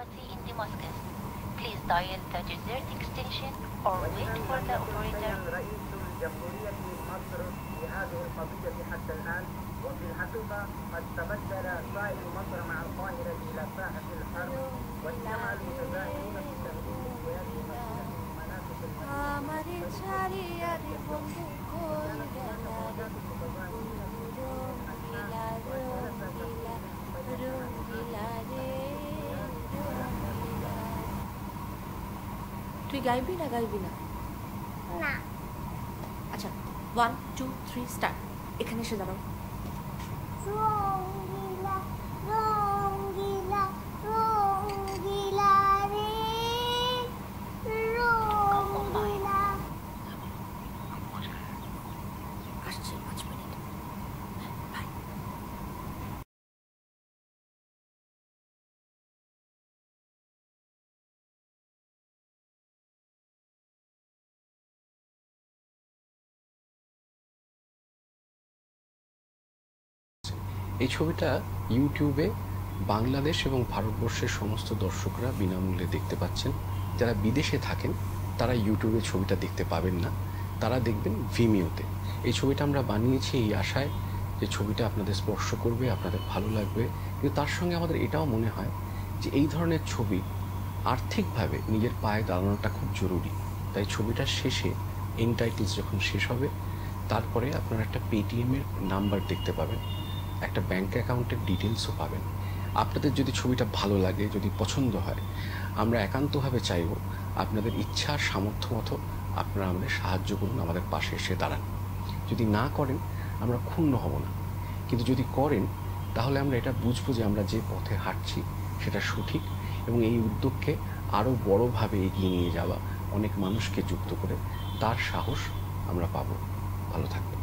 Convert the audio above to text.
property in Damascus. Please dial the desired extension or wait for the operator. رئيس الجمهورية مصر بهذه القضية حتى الآن، وفي الحقيقة قد تبدل سائر مصر مع القاهرة إلى ساحة الحرب، واجتمع المتظاهرون في تهديد القيادة المصرية في مناطق তুই গাইবি না গাইবি না? না। আচ্ছা 1 2 3 স্টার্ট। এখানে এসে দাঁড়াও। রঙ্গিলা রঙ্গিলা রঙ্গিলা রে রঙ্গিলা। আসছে 5 মিনিট। বাই। এই ছবিটা ইউটিউবে বাংলাদেশ এবং ভারতবর্ষের সমস্ত দর্শকরা বিনামূল্যে দেখতে পাচ্ছেন। যারা বিদেশে থাকেন তারা ইউটিউবে ছবিটা দেখতে পাবেন না, তারা দেখবেন ভিমিওতে। এই ছবিটা আমরা বানিয়েছি এই আশায় যে ছবিটা আপনাদের স্পর্শ করবে, আপনাদের ভালো লাগবে। কিন্তু তার সঙ্গে আমাদের এটাও মনে হয় যে এই ধরনের ছবি আর্থিকভাবে নিজের পায়ে দাঁড়ানোটা খুব জরুরি। তাই ছবিটার শেষে এন্ড টাইটেলস যখন শেষ হবে তারপরে আপনারা একটা পেটিএমের নাম্বার দেখতে পাবেন, একটা ব্যাঙ্ক অ্যাকাউন্টের ডিটেলসও পাবেন। আপনাদের যদি ছবিটা ভালো লাগে, যদি পছন্দ হয়, আমরা একান্তভাবে চাইব আপনাদের ইচ্ছা আর সামর্থ্য মতো আপনারা আমাদের সাহায্য করুন, আমাদের পাশে এসে দাঁড়ান। যদি না করেন আমরা ক্ষুণ্ণ হব না, কিন্তু যদি করেন তাহলে আমরা এটা বুঝবো যে আমরা যে পথে হাঁটছি সেটা সঠিক, এবং এই উদ্যোগকে আরও বড়োভাবে এগিয়ে নিয়ে যাওয়া, অনেক মানুষকে যুক্ত করে তার সাহস আমরা পাবো। ভালো থাকবেন।